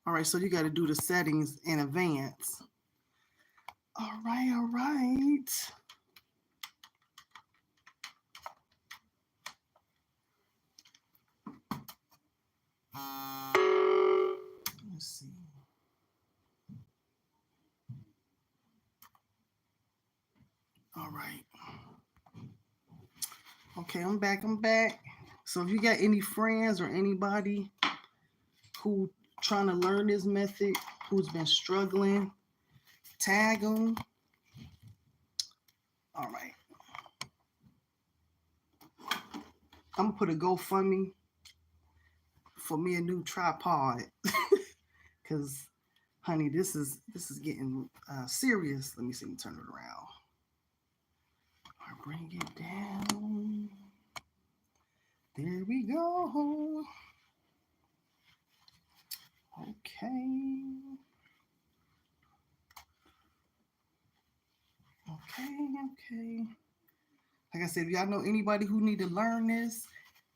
All right, so you got to do the settings in advance. All right, all right. Let's see. All right. Okay, I'm back. I'm back. So if you got any friends or anybody who trying to learn this method, who's been struggling, tag them. All right. I'm gonna put a GoFundMe for me a new tripod, cause honey, this is getting serious. Let me see. Let me turn it around. All right, bring it down. There we go. Okay. Okay. Like I said, if y'all know anybody who need to learn this,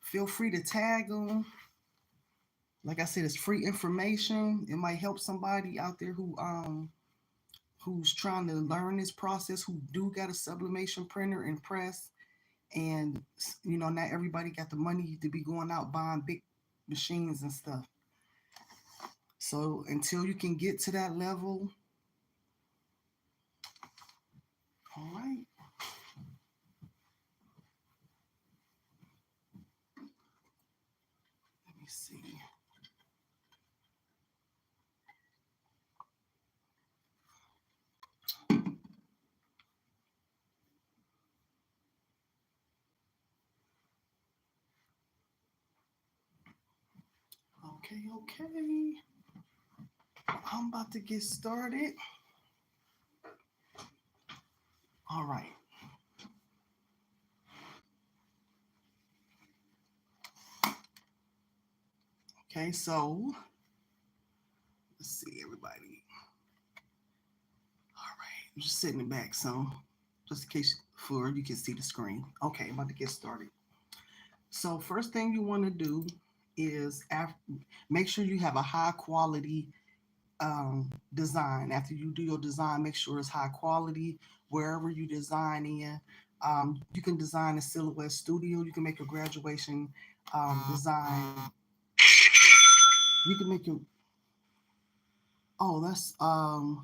feel free to tag them. Like I said, it's free information. It might help somebody out there who's trying to learn this process, who do got a sublimation printer and press, and not everybody got the money to be going out buying big machines and stuff. So until you can get to that level, all right. Let me see. Okay, okay. I'm about to get started. All right. Okay, so let's see, everybody. All right, I'm just sitting it back some, just in case for you can see the screen. Okay, I'm about to get started. So first thing you want to do is make sure you have a high quality design. After you do your design, make sure it's high quality wherever you design in. You can design a silhouette studio. You can make a graduation design. You can make your oh that's hmm.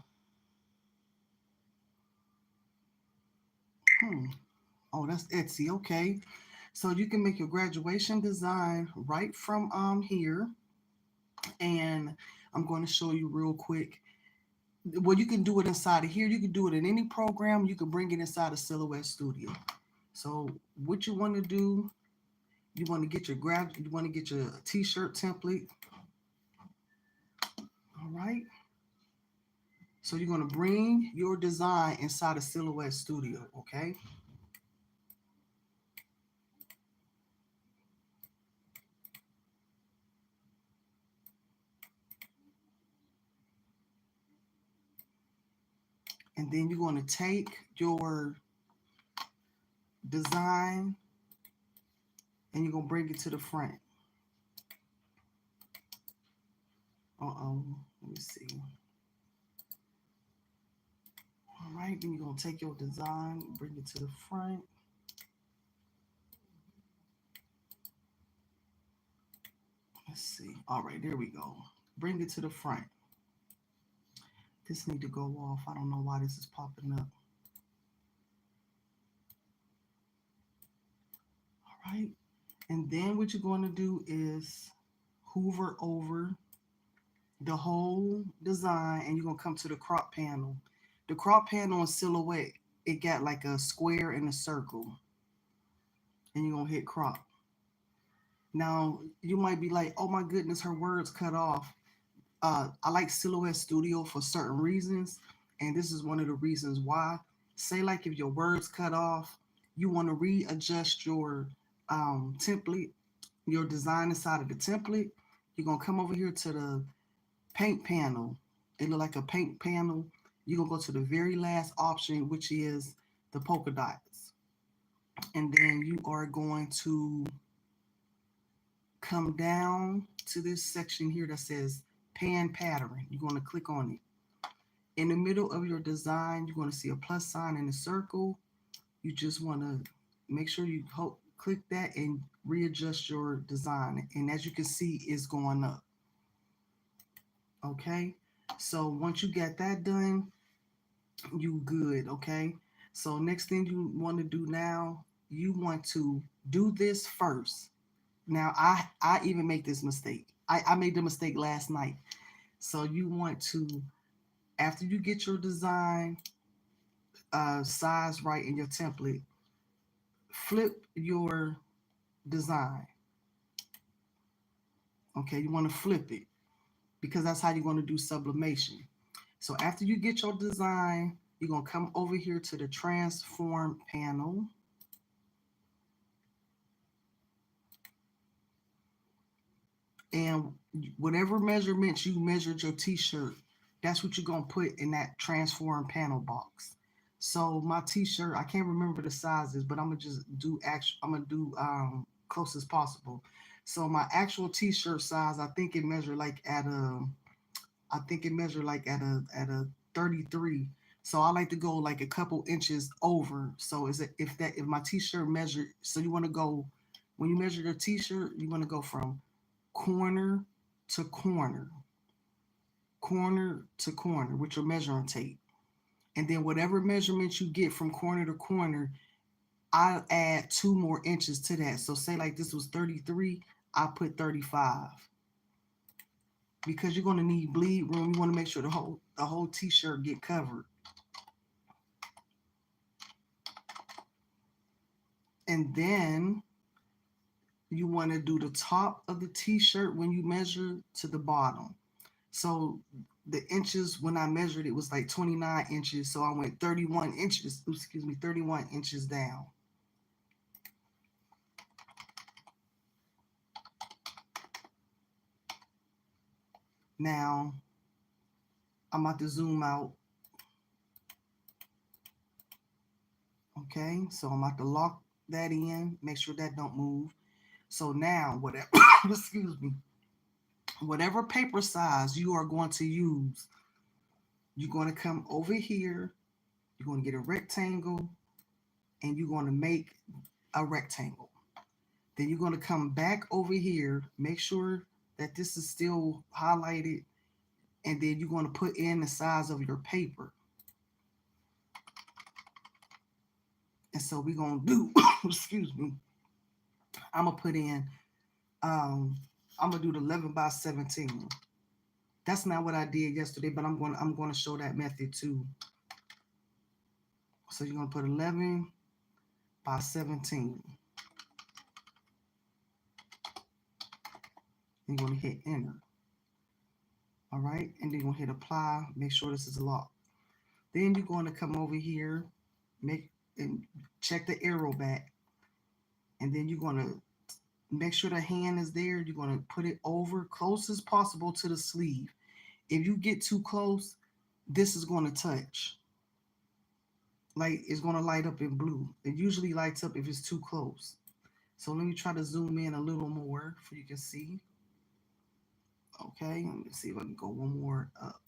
Oh, that's Etsy. Okay. So you can make your graduation design right from here. And I'm going to show you real quick. Well, you can do it inside of here. You can do it in any program. You can bring it inside a Silhouette Studio. So what you want to do, you want to get your t-shirt template. All right. So you're going to bring your design inside a Silhouette Studio, okay? And then you're going to take your design and you're going to bring it to the front. Let me see. All right, then you're going to take your design, bring it to the front. Let's see. All right, there we go. Bring it to the front. This need to go off. I don't know why this is popping up. All right. And then what you're going to do is hover over the whole design and you're going to come to the crop panel. The crop panel in Silhouette, it got like a square and a circle. And you're going to hit crop. Now, you might be like, oh my goodness, her words cut off. I like Silhouette Studio for certain reasons, and this is one of the reasons why. Say, like, if your words cut off, you want to readjust your template, your design inside of the template. You're gonna come over here to the paint panel. It look like a paint panel. You're gonna go to the very last option, which is the polka dots, and then you are going to come down to this section here that says pan pattern. You're going to click on it. In the middle of your design, you're going to see a plus sign in a circle. You just want to make sure you click that and readjust your design. And as you can see, it's going up. Okay, so once you get that done, you good. Okay, so next thing you want to do now, you want to do this first. Now I even make this mistake. I made the mistake last night. So you want to, after you get your design size right in your template, flip your design. Okay, you want to flip it because that's how you're going to do sublimation. So after you get your design, you're going to come over here to the transform panel. And whatever measurements you measured your t-shirt, that's what you're going to put in that transform panel box. So my t-shirt, I can't remember the sizes, but I'm going to just do close as possible. So my actual t-shirt size, I think it measured like at a 33. So I like to go like a couple inches over. So if my t-shirt measured, so you want to go, when you measure your t-shirt, you want to go from corner to corner, corner to corner with your measuring tape. And then whatever measurements you get from corner to corner, I'll add 2 more inches to that. So say like this was 33, I put 35. Because you're going to need bleed room. You want to make sure the whole t-shirt get covered. And then you want to do the top of the t-shirt when you measure to the bottom. So the inches, when I measured, it was like 29 inches. So I went 31 inches, 31 inches down. Now, I'm about to zoom out. Okay, so I'm about to lock that in, make sure that don't move. So now, whatever, excuse me, whatever paper size you are going to use, you're going to come over here, you're going to get a rectangle, and you're going to make a rectangle. Then you're going to come back over here, make sure that this is still highlighted, and then you're going to put in the size of your paper. And so we're going to do, excuse me, I'm going to put in, I'm going to do the 11 by 17. That's not what I did yesterday, but I'm going to show that method too. So you're going to put 11 by 17. You're going to hit enter. All right, and then you're going to hit apply, make sure this is locked. Then you're going to come over here, check the arrow back, and then you're going to make sure the hand is there. You're going to put it over close as possible to the sleeve. If you get too close, this is going to touch. Like it's going to light up in blue. It usually lights up if it's too close. So let me try to zoom in a little more so you can see. Okay, let me see if I can go one more up.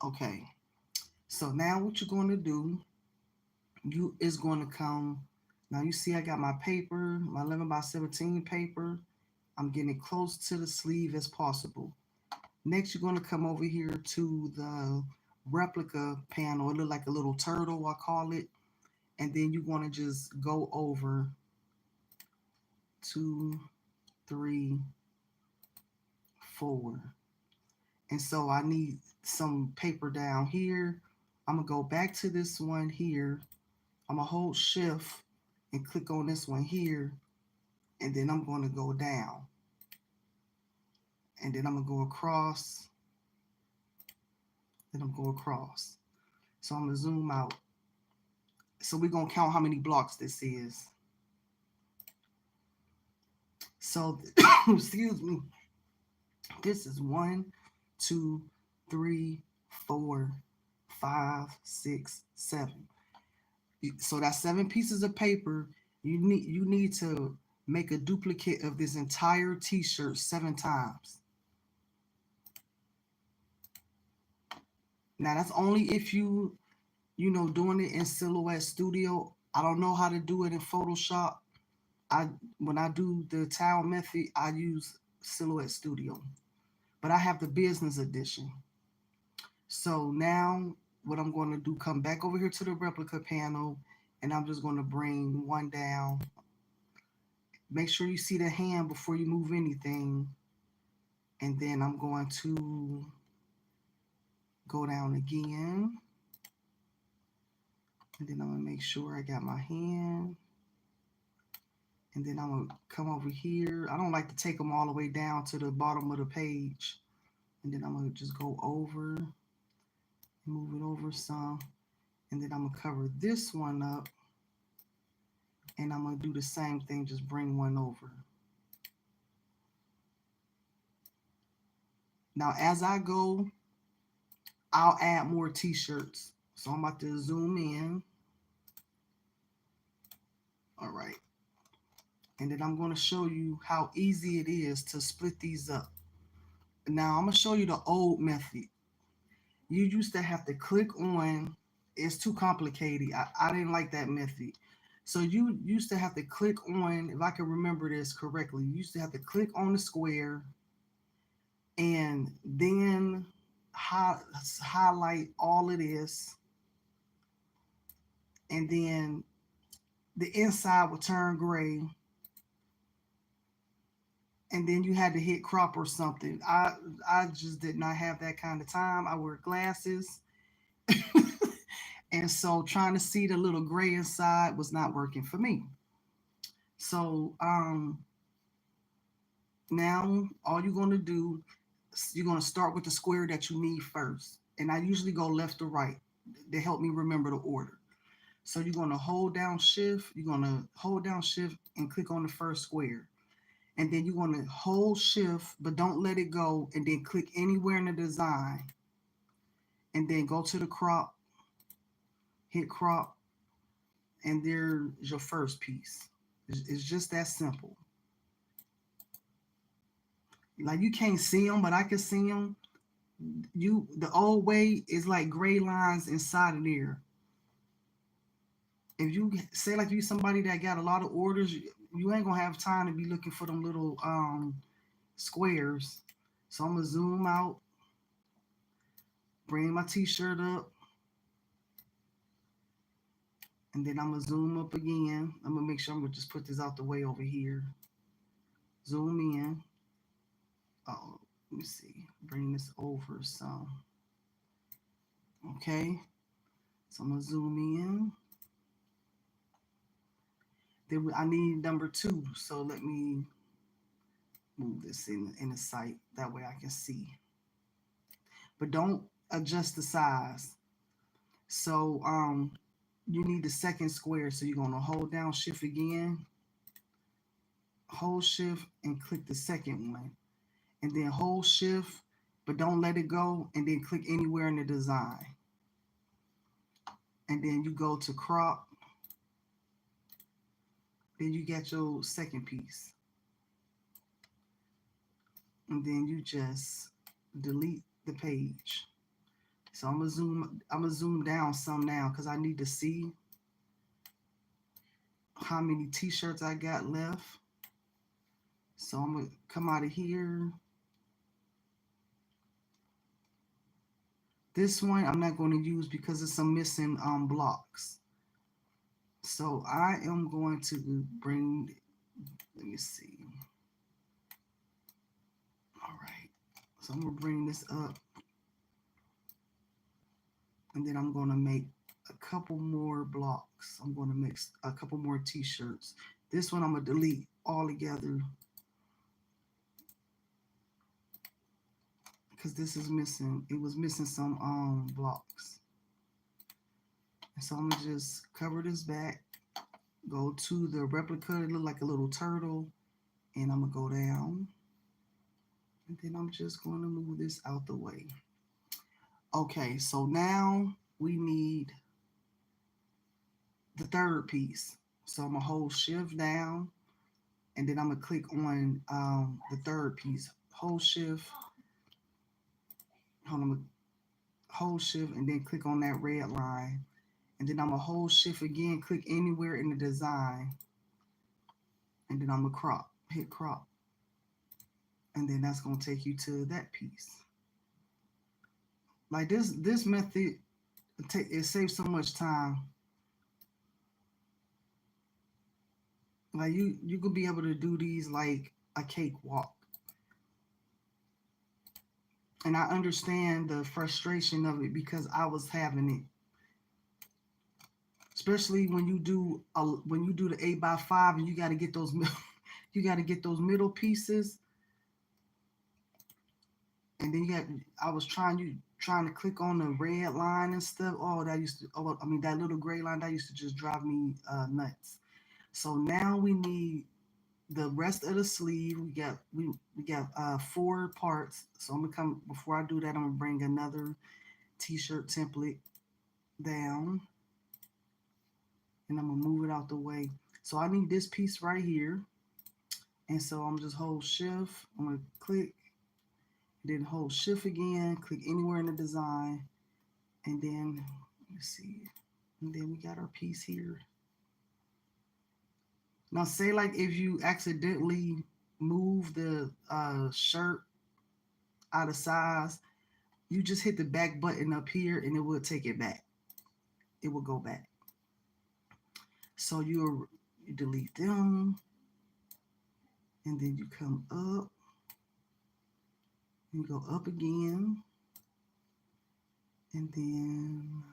Okay, so now what you're going to do, you is going to come, now you see I got my paper, my 11 by 17 paper. I'm getting it close to the sleeve as possible. Next, you're going to come over here to the replica panel. It look like a little turtle, I call it. And then you're going to just go over 2, 3, 4. And so I need some paper down here. I'm going to go back to this one here. I'm going to hold shift and click on this one here. And then I'm going to go down. And then I'm going to go across. Then I'm going to go across. So I'm going to zoom out. So we're going to count how many blocks this is. So, excuse me. This is 1, 2, 3, 4, 5, 6, 7. So that's 7 pieces of paper. You need to make a duplicate of this entire t-shirt 7 times. Now that's only if doing it in Silhouette Studio. I don't know how to do it in Photoshop. I When I do the towel method, I use Silhouette Studio, but I have the business edition. So now what I'm going to do, come back over here to the replica panel, and I'm just going to bring one down. Make sure you see the hand before you move anything. And then I'm going to go down again. And then I'm going to make sure I got my hand. And then I'm going to come over here. I don't like to take them all the way down to the bottom of the page. And then I'm going to just go over, move it over some. And then I'm going to cover this one up. And I'm going to do the same thing, just bring one over. Now, as I go, I'll add more t-shirts. So I'm about to zoom in. All right. And then I'm going to show you how easy it is to split these up. Now, I'm going to show you the old method. You used to have to click on, it's too complicated. I didn't like that method. So you used to have to click on, if I can remember this correctly, you used to have to click on the square and then highlight all of this. And then the inside would turn gray. And then you had to hit crop or something. I just did not have that kind of time. I wear glasses. And so trying to see the little gray inside was not working for me. So now all you're going to do, you're going to start with the square that you need first. And I usually go left to right to help me remember the order. So you're going to hold down shift, and click on the first square. And then you're going to hold shift, but don't let it go, and then click anywhere in the design. And then go to the crop, hit crop, and there's your first piece. It's just that simple. Like you can't see them, but I can see them. The old way is like gray lines inside of there. If you say like you somebody that got a lot of orders, you ain't gonna have time to be looking for them little squares. So I'm gonna zoom out, bring my t-shirt up, and then I'm gonna zoom up again. I'm gonna make sure I'm gonna just put this out the way over here. Zoom in. Oh, let me see. Bring this over some. Okay. So I'm gonna zoom in. Then I need number 2. So let me move this in the sight. That way I can see. But don't adjust the size. So you need the second square. So you're gonna hold down shift again, hold shift and click the second one. And then hold shift, but don't let it go, and then click anywhere in the design. And then you go to crop. Then you get your second piece. And then you just delete the page. So I'm gonna zoom down some now because I need to see how many t-shirts I got left. So I'm gonna come out of here. This one I'm not going to use because it's some missing blocks. So I am going to bring, let me see. All right. So I'm going to bring this up. And then I'm going to make a couple more blocks. I'm going to make a couple more t-shirts. This one I'm going to delete all together because this is missing. It was missing some blocks. And so I'm going to just cover this back. Go to the replica. It look like a little turtle. And I'm going to go down. And then I'm just going to move this out the way. Okay, so now we need the third piece. So I'm going to hold shift down. And then I'm going to click on the third piece. Hold shift. Hold on. hold shift, and then click on that red line. And then I'm gonna hold shift again, click anywhere in the design, and then I'm gonna crop, hit crop. And then that's gonna take you to that piece. Like this method, it saves so much time. Like you could be able to do these like a cakewalk. And I understand the frustration of it because I was having it. Especially when you do the 8x5 and you got to get those you got to get those middle pieces, and then I was trying to click on the red line and stuff. I mean that little gray line that used to just drive me nuts. So now we need the rest of the sleeve. We got 4 parts. So I'm gonna come before I do that. I'm gonna bring another t-shirt template down, and I'm gonna move it out the way. So I need this piece right here, and so I'm just hold shift. I'm gonna click, then hold shift again. Click anywhere in the design, and then let's see. And then we got our piece here. Now, say like if you accidentally move the shirt out of size, you just hit the back button up here and it will take it back. It will go back. So you delete them, and then you come up, and you go up again, and then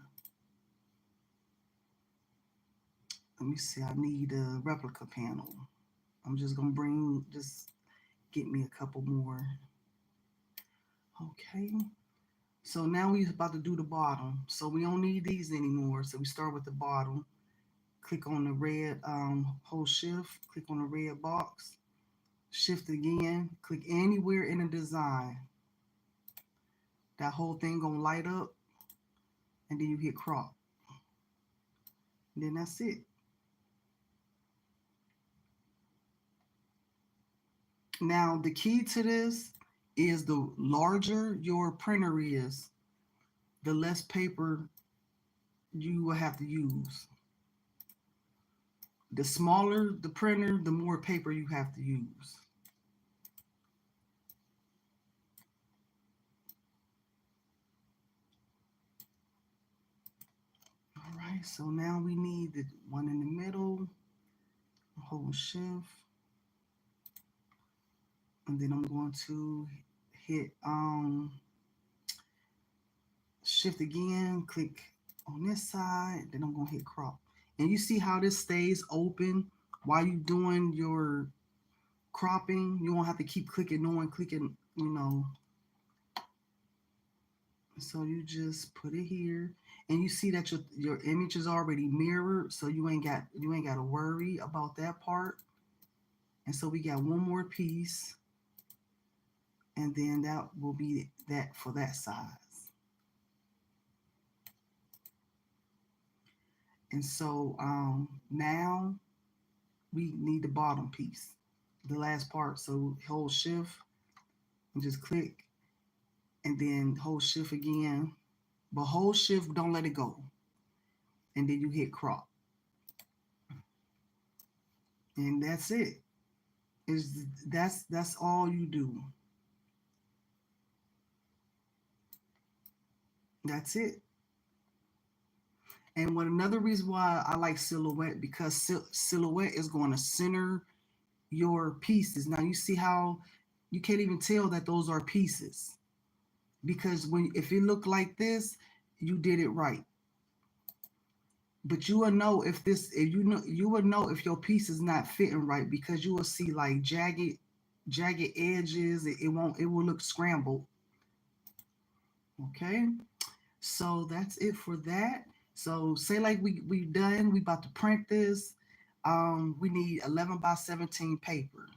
let me see, I need a replica panel. I'm just gonna just get me a couple more. Okay. So now we're about to do the bottom. So we don't need these anymore. So we start with the bottom. Click on the red, hold shift, click on the red box, shift again, click anywhere in the design. That whole thing gonna light up, and then you hit crop. And then that's it. Now the key to this is the larger your printer is, the less paper you will have to use. The smaller the printer, the more paper you have to use. All right, so now we need the one in the middle. Hold shift. And then I'm going to hit shift again, click on this side, then I'm gonna hit crop. And you see how this stays open while you're doing your cropping. You won't have to keep clicking on, clicking, So you just put it here, and you see that your image is already mirrored, so you ain't got to worry about that part. And so we got one more piece, and then that will be that for that size. And so now we need the bottom piece, the last part. So hold shift and just click, and then hold shift again. But hold shift, don't let it go. And then you hit crop. And that's it. That's all you do. That's it. And another reason why I like silhouette, because silhouette is going to center your pieces. Now you see how you can't even tell that those are pieces, because if it looked like this, you did it right. But you will know you will know if your piece is not fitting right, because you will see like jagged edges. It will look scrambled. Okay, so that's it for that. So say like we done, we about to print this. We need 11x17 paper,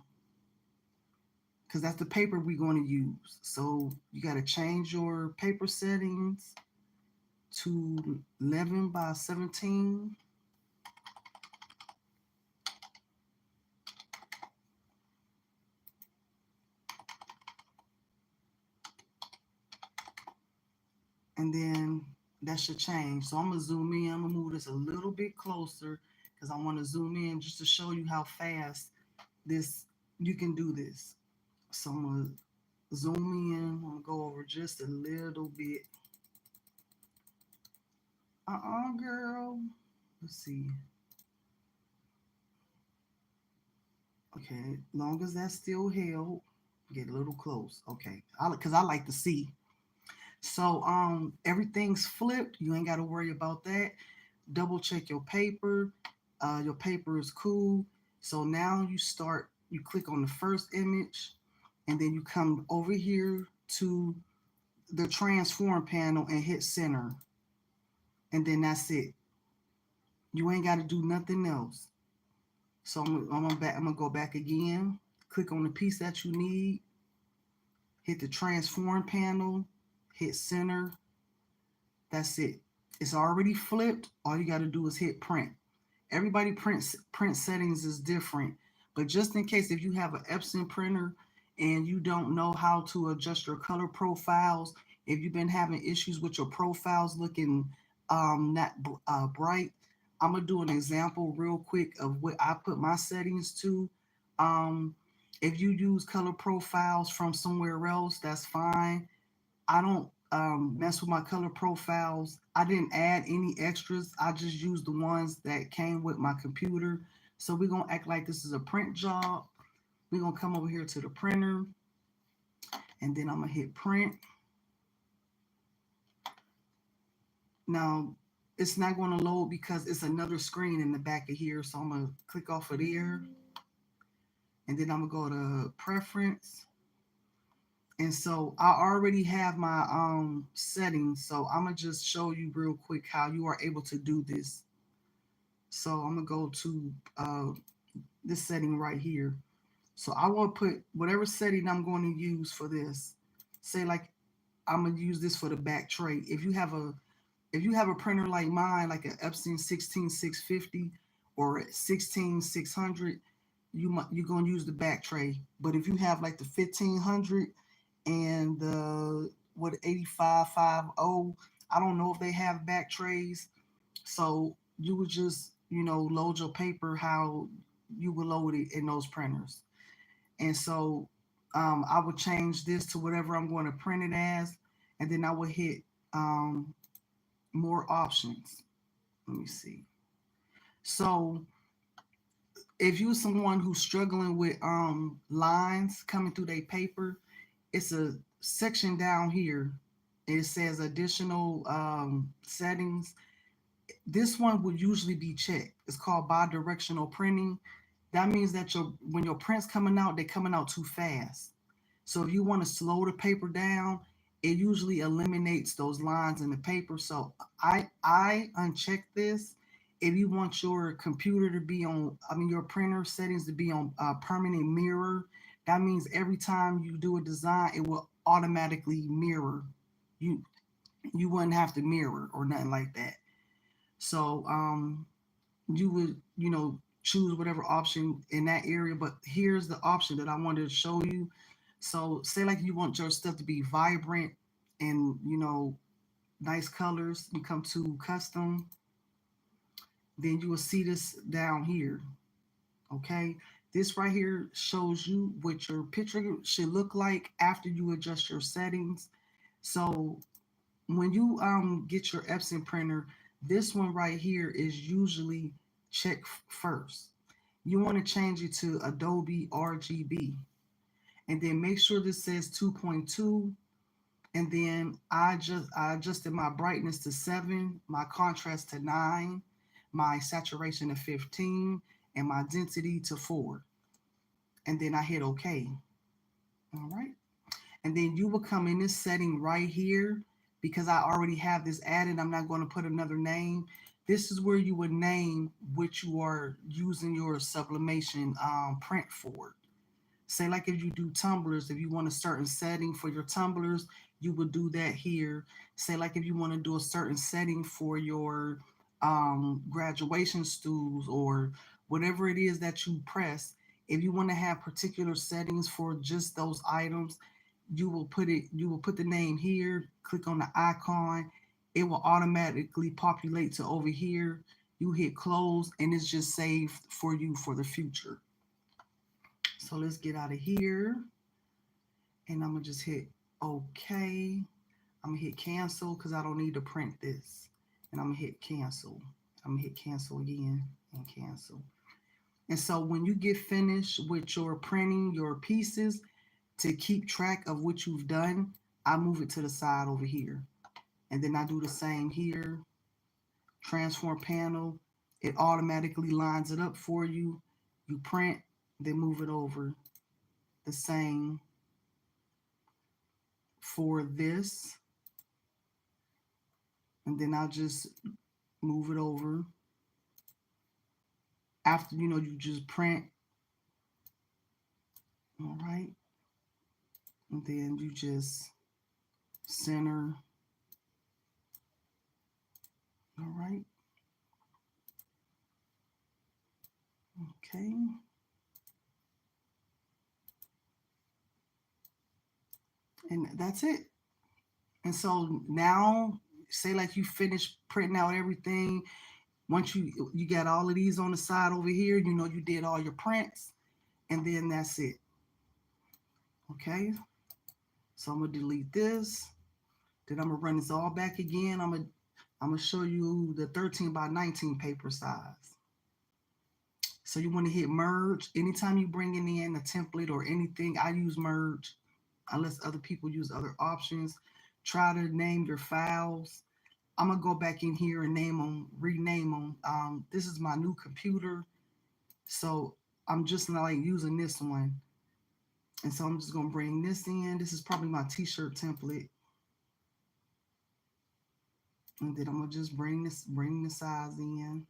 because that's the paper we're going to use. So you got to change your paper settings to 11x17. And then that should change. So I'm gonna zoom in. I'm gonna move this a little bit closer because I want to zoom in just to show you how fast this you can do this. So I'm gonna zoom in. I'm gonna go over just a little bit. Girl. Let's see. Okay, long as that's still held, get a little close. Okay, because I like to see. So everything's flipped. You ain't got to worry about that. Double check your paper. Your paper is cool. So now you start. You click on the first image, and then you come over here to the transform panel and hit center, and then that's it. You ain't got to do nothing else. So I'm gonna go back again. Click on the piece that you need. Hit the transform panel. Hit center. That's it. It's already flipped. All you got to do is hit print. Everybody print settings is different, but just in case if you have an Epson printer and you don't know how to adjust your color profiles, if you've been having issues with your profiles looking not bright, I'm gonna do an example real quick of what I put my settings to. Um, if you use color profiles from somewhere else, that's fine. I don't mess with my color profiles. I didn't add any extras. I just used the ones that came with my computer. So we're gonna act like this is a print job. We're gonna come over here to the printer, and then I'm gonna hit print. Now it's not gonna load because it's another screen in the back of here. So I'm gonna click off of there, and then I'm gonna go to preference. And so I already have my settings. So I'm gonna just show you real quick how you are able to do this. So I'm gonna go to this setting right here. So I want to put whatever setting I'm going to use for this. Say like I'm gonna use this for the back tray. If you have a printer like mine, like an Epson 16650 or 16600, you're gonna use the back tray. But if you have like the 1500 and the what 8550, I don't know if they have back trays. So you would just, load your paper how you would load it in those printers. And so I would change this to whatever I'm going to print it as, and then I would hit more options. Let me see. So if you're someone who's struggling with lines coming through their paper, it's a section down here. It says additional settings. This one would usually be checked. It's called bidirectional printing. That means that when your print's coming out, they're coming out too fast. So if you want to slow the paper down, it usually eliminates those lines in the paper. So I uncheck this. If you want your computer to be on, your printer settings to be on permanent mirror, that means every time you do a design, it will automatically mirror. You you wouldn't have to mirror or nothing like that. So you would, choose whatever option in that area. But here's the option that I wanted to show you. So say like you want your stuff to be vibrant and nice colors. You come to custom, then you will see this down here. Okay, this right here shows you what your picture should look like after you adjust your settings. So when you get your Epson printer, this one right here is usually checked first. You want to change it to Adobe RGB, and then make sure this says 2.2. And then I adjusted my brightness to 7, my contrast to 9, my saturation to 15, and my density to 4. And then I hit OK. All right. And then you will come in this setting right here. Because I already have this added, I'm not going to put another name. This is where you would name what you are using your sublimation print for. Say like if you do tumblers, if you want a certain setting for your tumblers, you would do that here. Say like if you want to do a certain setting for your graduation stools or whatever it is that you press, if you want to have particular settings for just those items, you will put the name here, click on the icon, it will automatically populate to over here. You hit close and it's just saved for you for the future. So let's get out of here and I'm gonna just hit OK. I'm gonna hit cancel because I don't need to print this. And I'm gonna hit cancel. I'm gonna hit cancel again and cancel. And so when you get finished with your printing your pieces, to keep track of what you've done, I move it to the side over here. And then I do the same here. Transform panel. It automatically lines it up for you. You print, then move it over. The same for this. And then I'll just move it over. After, you just print. All right. And then you just center. All right. Okay. And that's it. And so now, say like you finished printing out everything. Once you got all of these on the side over here, you did all your prints, and then that's it. Okay. So I'm gonna delete this. Then I'm gonna run this all back again. I'm gonna show you the 13 by 19 paper size. So you want to hit merge. Anytime you bringing in a template or anything, I use merge unless other people use other options. Try to name your files. I'm gonna go back in here and name them, rename them. This is my new computer, so I'm just not like using this one. And so I'm just gonna bring this in. This is probably my t-shirt template. And then I'm gonna just bring the size in.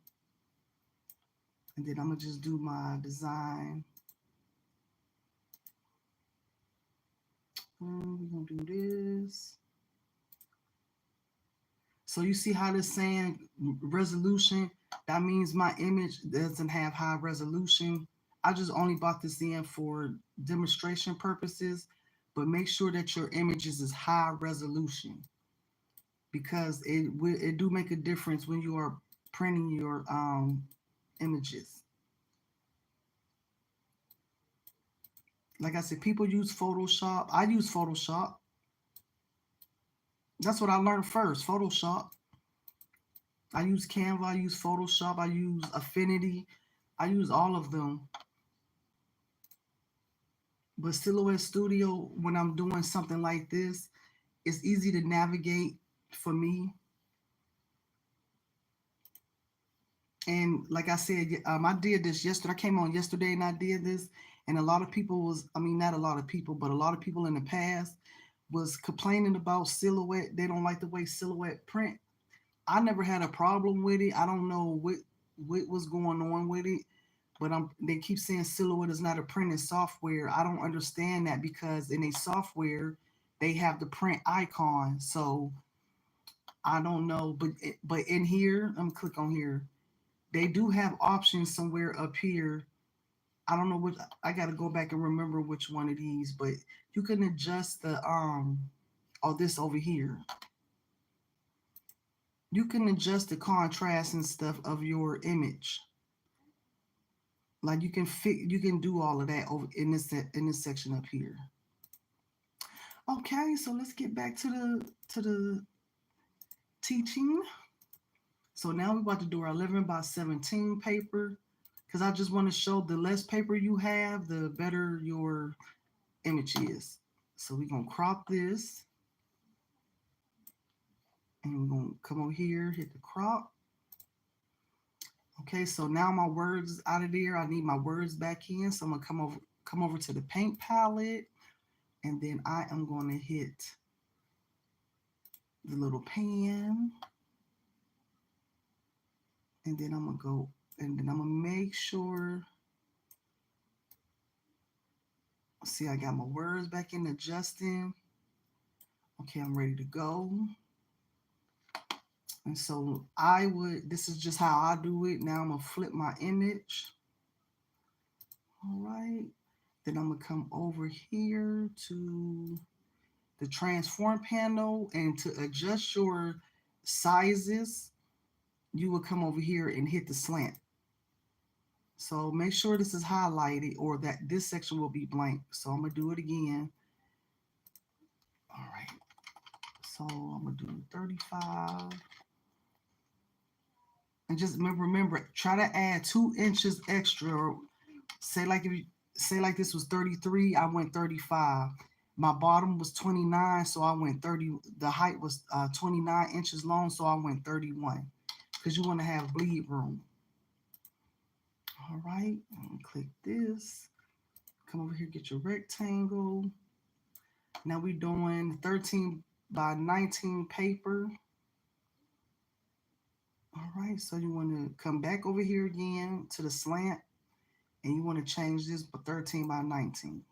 And then I'm gonna just do my design. We're gonna do this. So you see how this saying resolution, that means my image doesn't have high resolution. I just only bought this in for demonstration purposes, but make sure that your images is high resolution because it do make a difference when you are printing your images. Like I said, people use Photoshop. I use Photoshop. That's what I learned first, Photoshop. I use Canva, I use Photoshop, I use Affinity. I use all of them. But Silhouette Studio, when I'm doing something like this, it's easy to navigate for me. And like I said, I did this yesterday. I came on yesterday and I did this. And a lot of people not a lot of people, but a lot of people in the past was complaining about Silhouette. They don't like the way Silhouette print. I never had a problem with it. I don't know what was going on with it, but they keep saying Silhouette is not a printing software. I don't understand that because in a software they have the print icon. So I don't know, but in here, I'm gonna click on here. They do have options somewhere up here. I don't know what I got to go back and remember which one of these, but you can adjust the this over here. You can adjust the contrast and stuff of your image. Like you can do all of that over in this section up here. Okay, so let's get back to the teaching. So now we're about to do our 11 by 17 paper because I just want to show the less paper you have, the better your image is. So we're gonna crop this and we're gonna come over here, hit the crop. Okay, so now my words out of there. I need my words back in. So I'm gonna come over to the paint palette, and then I am gonna hit the little pan. And then I'm gonna go, and then I'm gonna make sure. See, I got my words back in adjusting. Okay, I'm ready to go. And so this is just how I do it. Now I'm gonna flip my image. All right. Then I'm gonna come over here to the transform panel and to adjust your sizes, you will come over here and hit the slant. So make sure this is highlighted or that this section will be blank. So I'm gonna do it again. All right, so I'm gonna do 35. And just remember, try to add 2 inches extra. Say like if you say like this was 33, I went 35. My bottom was 29, so I went 30. The height was 29 inches long, so I went 31. Because you want to have bleed room. All right, click this. Come over here, get your rectangle. Now we're doing 13 by 19 paper. All right, so you want to come back over here again to the slant, and you want to change this for 13 by 19.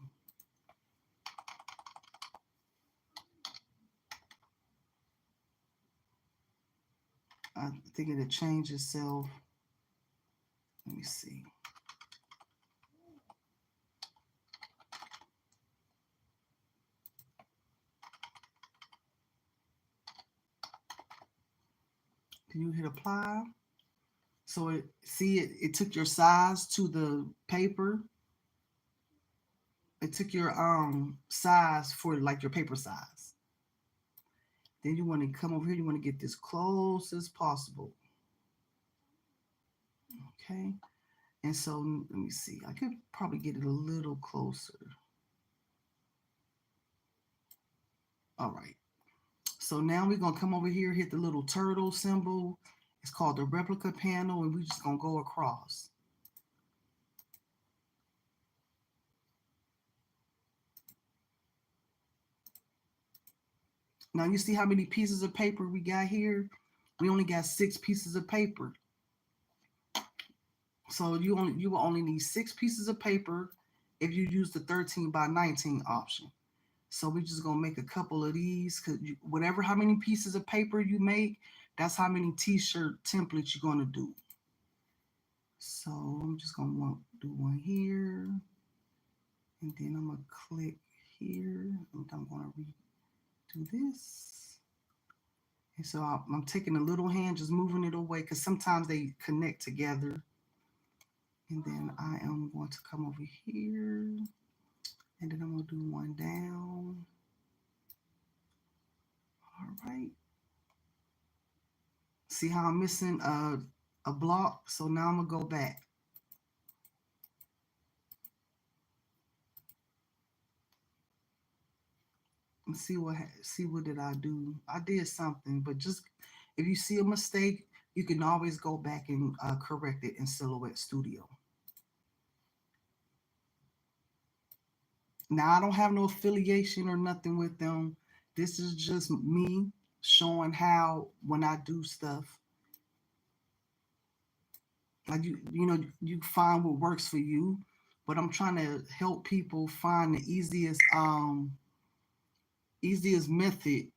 I think it'll change itself. Let me see. Can you hit apply? So it took your size to the paper. It took your size for like your paper size. Then you want to come over here, you want to get this close as possible. Okay. And so let me see. I could probably get it a little closer. All right. So now we're gonna come over here, hit the little turtle symbol. It's called the replica panel, and we're just gonna go across. Now you see how many pieces of paper we got here? We only got 6 pieces of paper. So you will only need 6 pieces of paper if you use the 13 by 19 option. So we're just gonna make a couple of these because whatever how many pieces of paper you make, that's how many t-shirt templates you're gonna do. So I'm just gonna do one here, and then I'm gonna click here, and I'm gonna redo this. And so I'm taking a little hand, just moving it away because sometimes they connect together. And then I am going to come over here, and then I'm gonna do one down. All right. See how I'm missing a block? So now I'm gonna go back. And see what did I do? I did something, but just if you see a mistake, you can always go back and correct it in Silhouette Studio. Now I don't have no affiliation or nothing with them. This is just me showing how when I do stuff, like you find what works for you. But I'm trying to help people find the easiest method,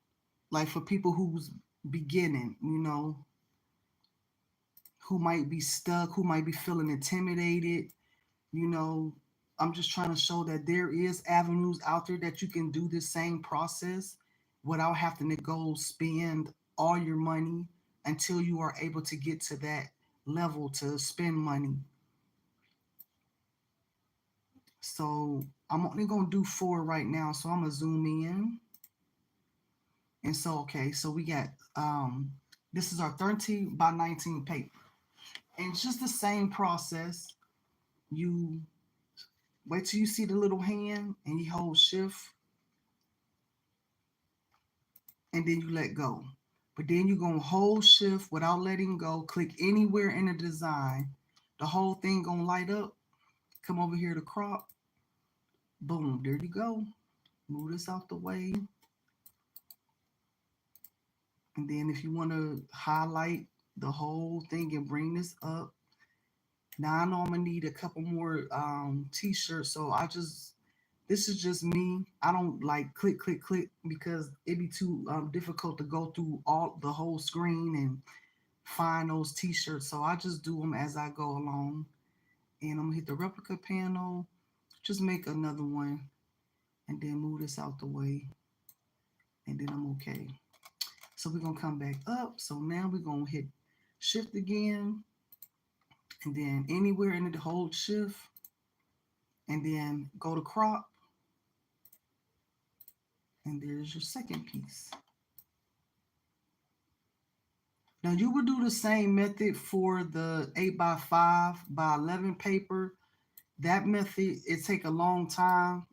like for people who's beginning, who might be stuck, who might be feeling intimidated, you know. I'm just trying to show that there is avenues out there that you can do this same process without having to go spend all your money until you are able to get to that level to spend money. So I'm only gonna do 4 right now. So I'm gonna zoom in. And so okay, so we got this is our 13 by 19 paper. And it's just the same process. You wait till you see the little hand and you hold shift and then you let go. But then you're gonna hold shift without letting go, click anywhere in the design. The whole thing gonna light up. Come over here to crop. Boom, there you go. Move this out the way. And then if you want to highlight the whole thing and bring this up. Now I know I'm gonna need a couple more t-shirts, so this is just me. I don't like click click click because it'd be too difficult to go through all the whole screen and find those t-shirts. So I just do them as I go along. And I'm gonna hit the replica panel, just make another one, and then move this out the way, and then I'm okay. So we're gonna come back up. So now we're gonna hit shift again, and then anywhere in the hold shift, and then go to crop, and there's your second piece. Now you would do the same method for the 8 by 5 by 11 paper. That method, it take a long time.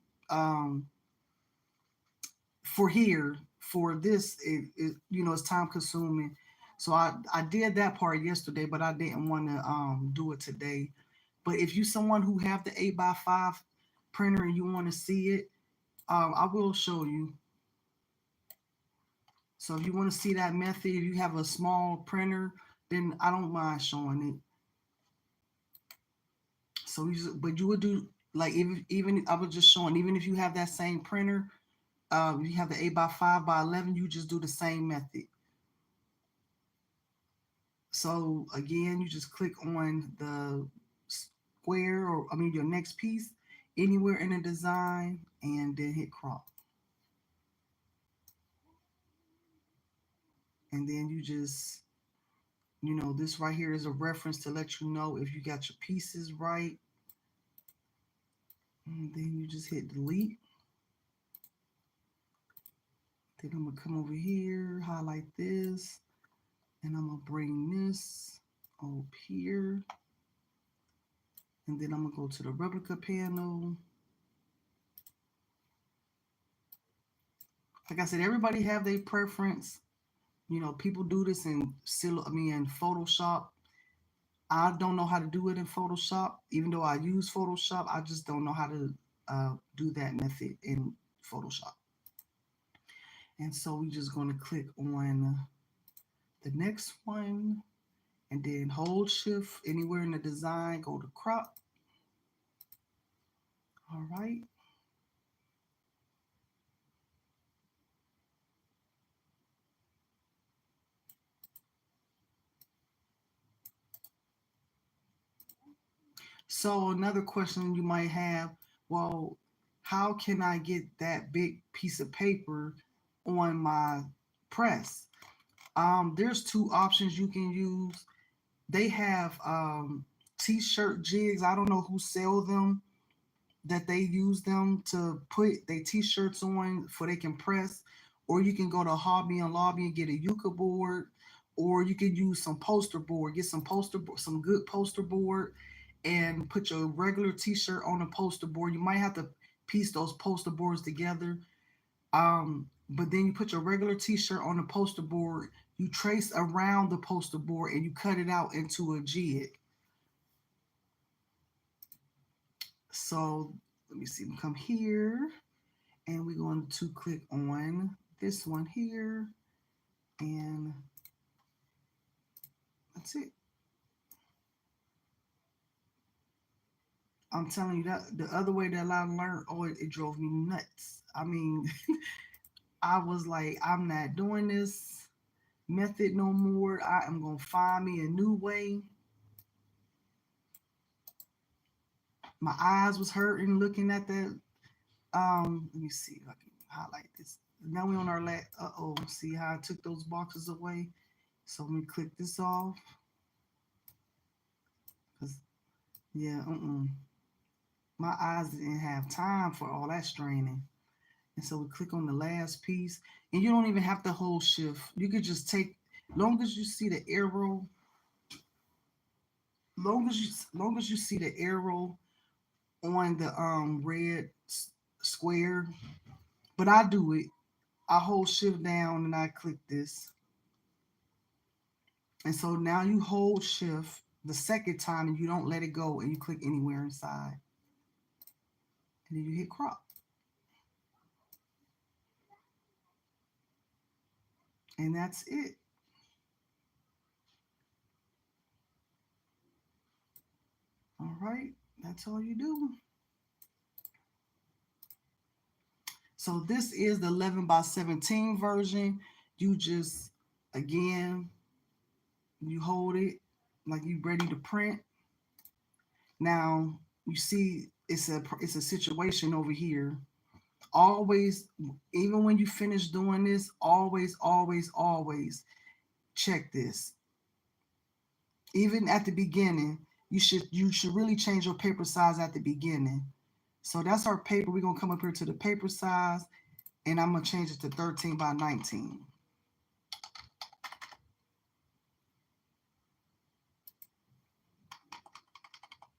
For here, for this, it's time consuming. So I did that part yesterday, but I didn't want to do it today. But if you someone who have the 8 by 5 printer and you want to see it, I will show you. So if you want to see that method, if you have a small printer, then I don't mind showing it. So but you would do like even I was just showing, even if you have that same printer, you have the 8 by 5 by 11, you just do the same method. So again, you just click on the square, or I mean your next piece anywhere in the design, and then hit crop. And then you just, this right here is a reference to let you know if you got your pieces right. And then you just hit delete. Then I'm gonna come over here, highlight this, and I'm gonna bring this up here. And then I'm gonna go to the replica panel. Like I said, everybody have their preference. People do this in Photoshop. I don't know how to do it in Photoshop, even though I use Photoshop. I just don't know how to do that method in Photoshop. And so we're just going to click on the next one, and then hold shift anywhere in the design, go to crop. All right. So another question you might have, well, how can I get that big piece of paper on my press? There's two options you can use. They have t-shirt jigs. I don't know who sell them, that they use them to put their t-shirts on for they can press. Or you can go to Hobby and Lobby and get a Yucca board, or you can use some poster board. Get some good poster board, and put your regular t-shirt on a poster board. You might have to piece those poster boards together. But then you put your regular t-shirt on the poster board, you trace around the poster board, and you cut it out into a jig. So let me see, we come here, and we're going to click on this one here, and that's it. I'm telling you, that the other way that I learned, it drove me nuts. I mean, I was like, I'm not doing this method no more. I am gonna find me a new way. My eyes was hurting looking at that. Let me see if I can highlight this. Now we're on our last. See how I took those boxes away. So let me click this off. Cause yeah, my eyes didn't have time for all that straining. And so we click on the last piece, and you don't even have to hold shift. You could just take, long as you see the arrow, long as you see the arrow on the red square. But I do it. I hold shift down and I click this. And so now you hold shift the second time and you don't let it go, and you click anywhere inside. And then you hit crop. And that's it. All right. That's all you do. So this is the 11 by 17 version. You just, again, you hold it like you ready to print. Now you see it's a situation over here. Always, even when you finish doing this, always, always, always check this. Even at the beginning, you should really change your paper size at the beginning. So that's our paper. We're gonna come up here to the paper size, and I'm gonna change it to 13 by 19.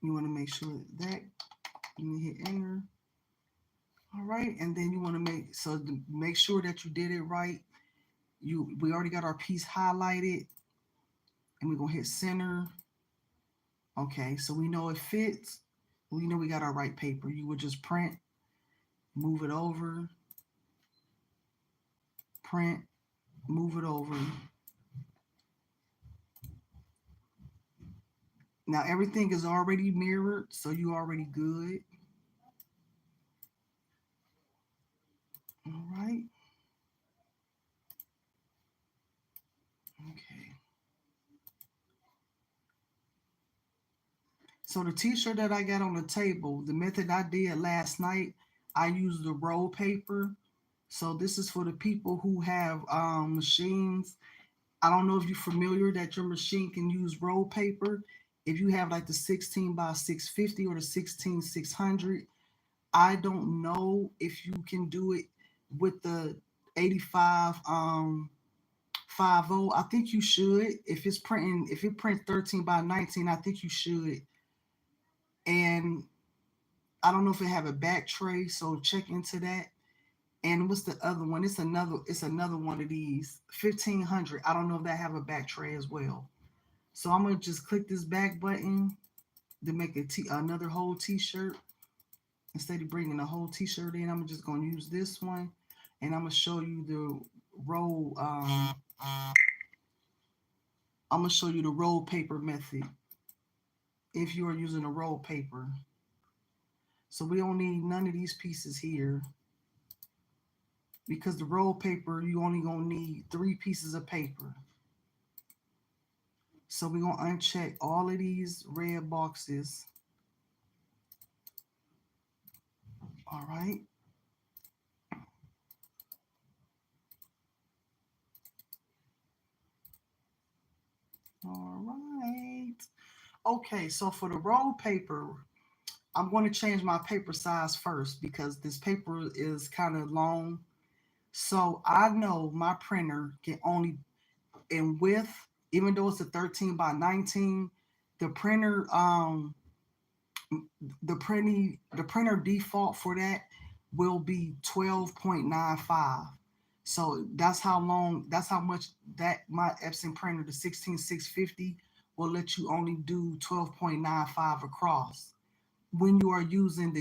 You want to make sure that you hit enter. All right, and then you want to make sure that you did it right. We already got our piece highlighted, and we're gonna hit center. Okay, so we know it fits. We know we got our right paper. You would just print, move it over, print, move it over. Now everything is already mirrored, so you already good. All right. Okay. So the t-shirt that I got on the table, the method I did last night, I used the roll paper. So this is for the people who have machines. I don't know if you're familiar that your machine can use roll paper. If you have like the 16 by 650 or the 16 600, I don't know if you can do it with the 85 50. I think you should. If it prints 13 by 19, I think you should. And I don't know if it have a back tray, so check into that. And what's the other one? It's another one of these 1500. I don't know if that have a back tray as well. So I'm gonna just click this back button to make another whole t-shirt. Instead of bringing the whole t-shirt in, I'm just gonna use this one, and I'm gonna show you the roll. I'm gonna show you the roll paper method if you are using a roll paper. So we don't need none of these pieces here, because the roll paper, you only gonna need 3 pieces of paper. So we're gonna uncheck all of these red boxes. All right. All right. Okay, so for the roll paper, I'm going to change my paper size first because this paper is kind of long. So I know my printer can only, in width, even though it's a 13 by 19, the printer the printer default for that will be 12.95. So that's how much that my Epson printer, the 16650, will let you only do 12.95 across. When you are using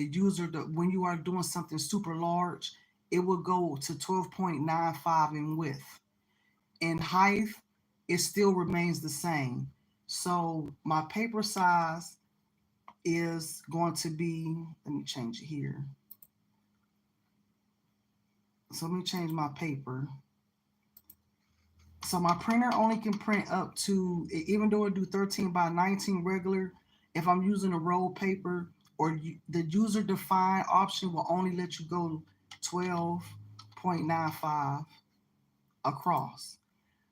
when you are doing something super large, it will go to 12.95 in width. In height, it still remains the same. So my paper size is going to be, let me change it here. So let me change my paper. So my printer only can print up to, even though it do 13 by 19 regular, if I'm using a roll paper, or the user defined option will only let you go 12.95 across,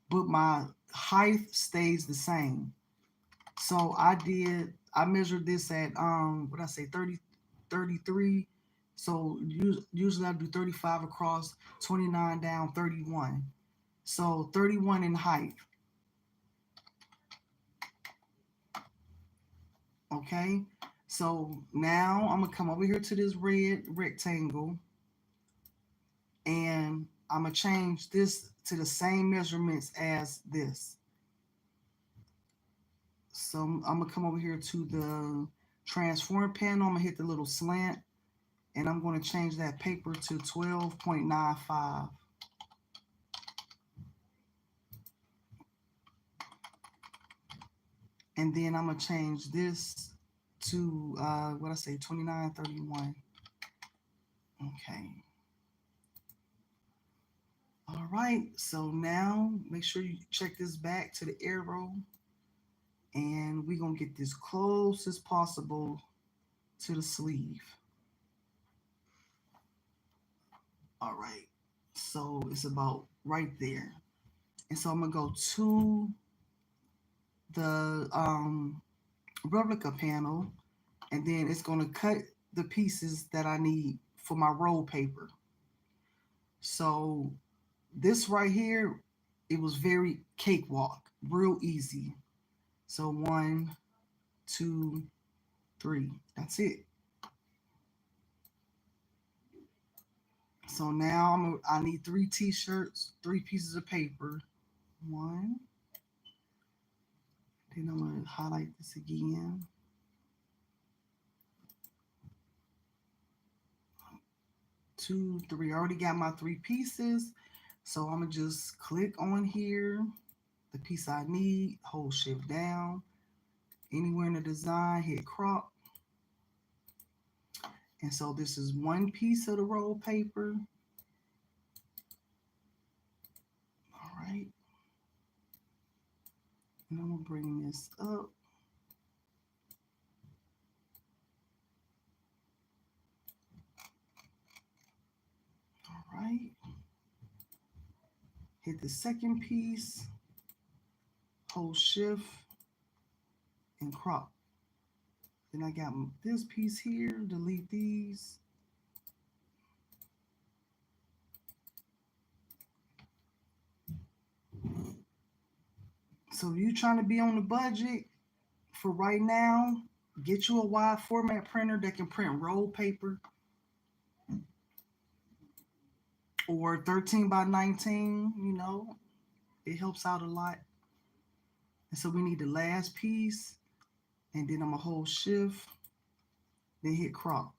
but my height stays the same. So I measured this at what I say 30 33. So usually I do 35 across, 29 down, 31. So 31 in height. Okay. So now I'm gonna come over here to this red rectangle, and I'm gonna change this to the same measurements as this. So I'm gonna come over here to the transform panel. I'm gonna hit the little slant, and I'm gonna change that paper to 12.95. And then I'm gonna change this to what I say 2931. Okay. All right. So now make sure you check this back to the arrow, and we're gonna get this close as possible to the sleeve. All right. So it's about right there. And so I'm gonna go to the replica panel, and then it's gonna cut the pieces that I need for my roll paper. So this right here, it was very cakewalk, real easy. So one, two, three. That's it. So now I need three t-shirts, three pieces of paper. One. Then I'm gonna highlight this again. Two, three. I already got my three pieces. So I'm gonna just click on here, the piece I need, hold shift down. Anywhere in the design, hit crop. And so this is one piece of the roll paper. All right. And I'm gonna bring this up. All right. Hit the second piece, hold shift, and crop. Then I got this piece here, delete these. So if you're trying to be on the budget for right now, get you a wide format printer that can print roll paper or 13 by 19, it helps out a lot. And so we need the last piece, and then I'm gonna hold shift, then hit crop.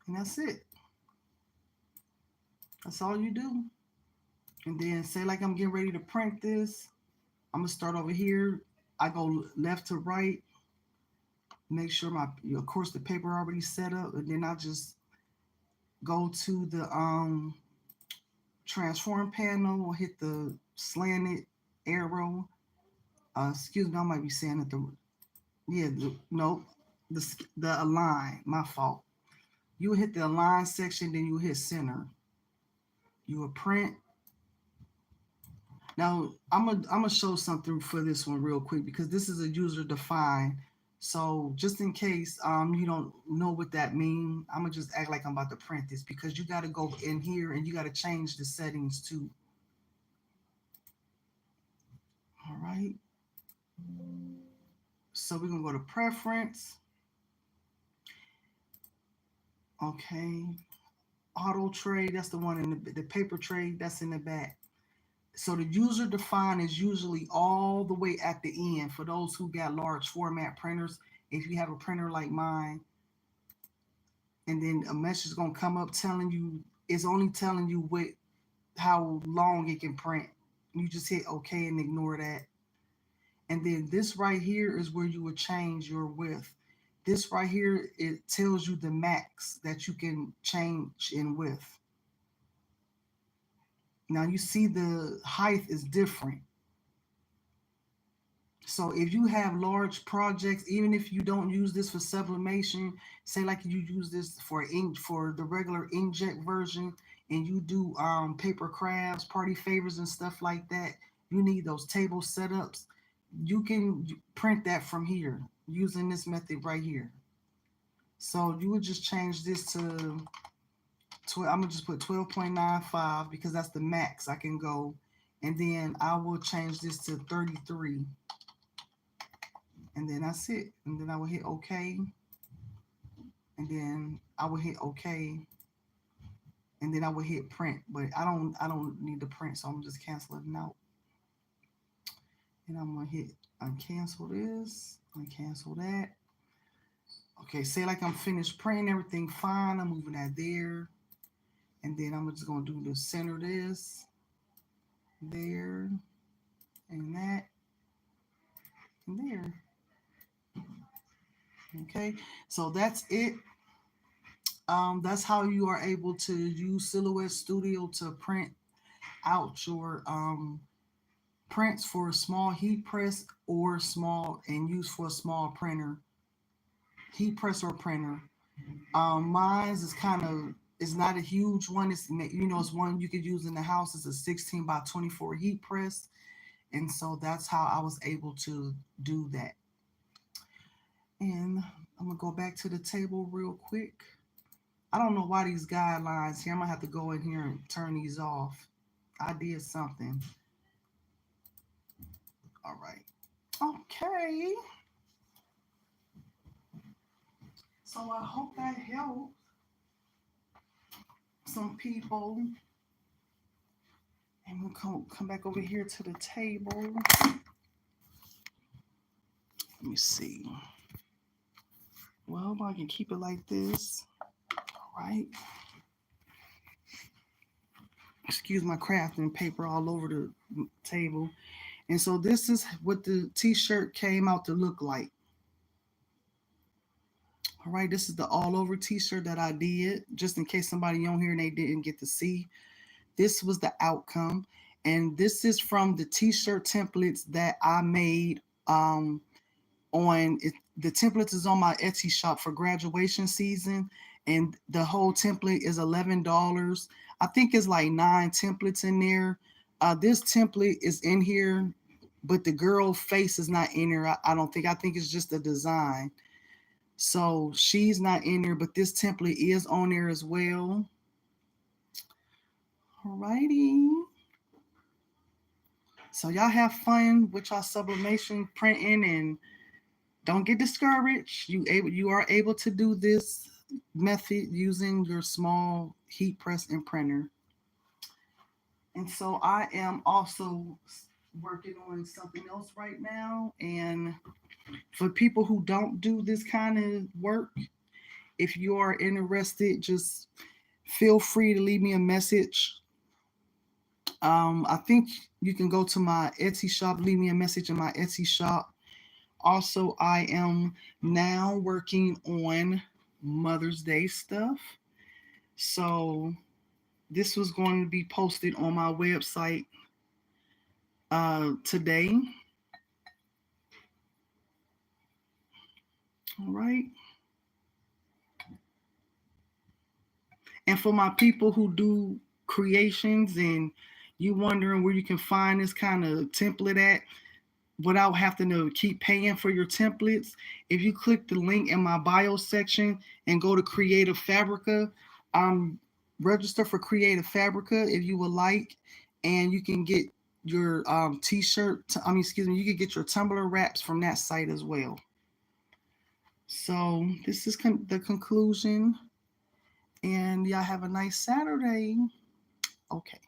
And that's it. That's all you do. And then say like I'm getting ready to print this. I'm gonna start over here. I go left to right, make sure of course the paper already set up, and then I just go to the transform panel, hit the slanted arrow. Excuse me, I might be saying it no, the align. My fault. You will hit the align section, then you hit center. You will print. Now I'm gonna show something for this one real quick because this is a user defined. So just in case you don't know what that means, I'm gonna just act like I'm about to print this because you got to go in here and you got to change the settings too. All right. So we're gonna go to preference. Okay. Auto tray, that's the one in the paper tray, that's in the back. So the user defined is usually all the way at the end for those who got large format printers. If you have a printer like mine, and then a message is gonna come up telling you it's only telling you how long it can print. You just hit OK and ignore that. And then this right here is where you would change your width. This right here, it tells you the max that you can change in width. Now you see the height is different. So if you have large projects, even if you don't use this for sublimation, say like you use this for the regular inkjet version, and you do paper crafts, party favors, and stuff like that, you need those table setups. You can print that from here using this method right here. So you would just change this to I'm gonna just put 12.95 because that's the max I can go, and then I will change this to 33. And then that's it. And then I will hit OK. And then I will hit OK. And then I will hit print. But I don't need to print, so I'm just canceling it out. And I'm gonna hit uncancel this, uncancel that. Okay, say like I'm finished printing, everything fine. I'm moving that there. And then I'm just gonna do the center this, there, and that, and there. Okay, so that's it. That's how you are able to use Silhouette Studio to print out your prints for a small heat press or small and use for a small printer, heat press or printer. Mine's is kind of, it's not a huge one. It's one you could use in the house. It's a 16 by 24 heat press, and so that's how I was able to do that. And I'm gonna go back to the table real quick. I don't know why these guidelines here. I'm gonna have to go in here and turn these off. I did something. All right. Okay. So I hope that helped some people. And we'll come back over here to the table. Let me see. Well, I can keep it like this. All right. Excuse my crafting paper all over the table. And so this is what the t-shirt came out to look like. All right, this is the all over t-shirt that I did, just in case somebody on here and they didn't get to see. This was the outcome. And this is from the t-shirt templates that I made on it. The templates is on my Etsy shop for graduation season, and the whole template is $11. I think it's like 9 templates in there. This template is in here, but the girl face is not in there. I don't think. I think it's just a design. So she's not in there, but this template is on there as well. Alrighty. So y'all have fun with y'all sublimation printing and don't get discouraged. You are able to do this method using your small heat press and printer. And so I am also working on something else right now. And for people who don't do this kind of work, if you are interested, just feel free to leave me a message. I think you can go to my Etsy shop, leave me a message in my Etsy shop. Also, I am now working on Mother's Day stuff. So this was going to be posted on my website today. All right. And for my people who do creations and you wondering where you can find this kind of template at without having to keep paying for your templates, if you click the link in my bio section and go to Creative Fabrica, register for Creative Fabrica if you would like, and you can get your t-shirt. Excuse me, you can get your tumbler wraps from that site as well. So this is the conclusion, and y'all have a nice Saturday. Okay.